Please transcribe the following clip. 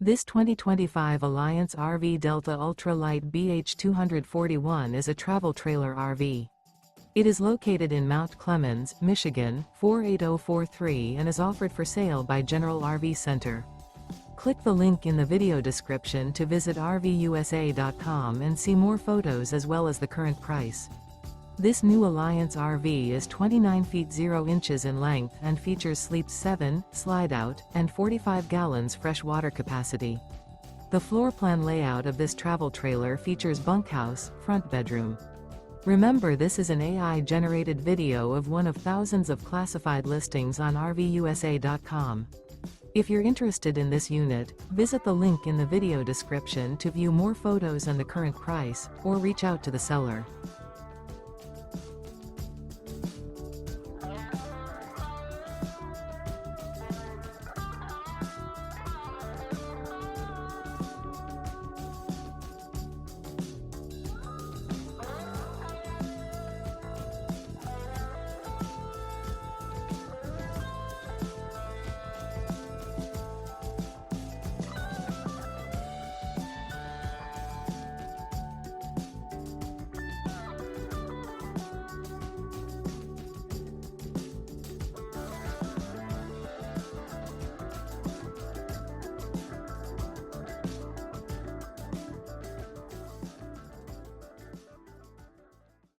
This 2025 Alliance RV Delta Ultra Lite BH241 is a travel trailer RV. It is located in Mount Clemens, Michigan, 48043 and is offered for sale by General RV Center. Click the link in the video description to visit RVUSA.com and see more photos as well as the current price. This new Alliance RV is 29 feet 0 inches in length and features Sleep 7, Slideout, and 45 gallons fresh water capacity. The floor plan layout of this travel trailer features bunkhouse, front bedroom. Remember, this is an AI-generated video of one of thousands of classified listings on RVUSA.com. If you're interested in this unit, visit the link in the video description to view more photos and the current price, or reach out to the seller.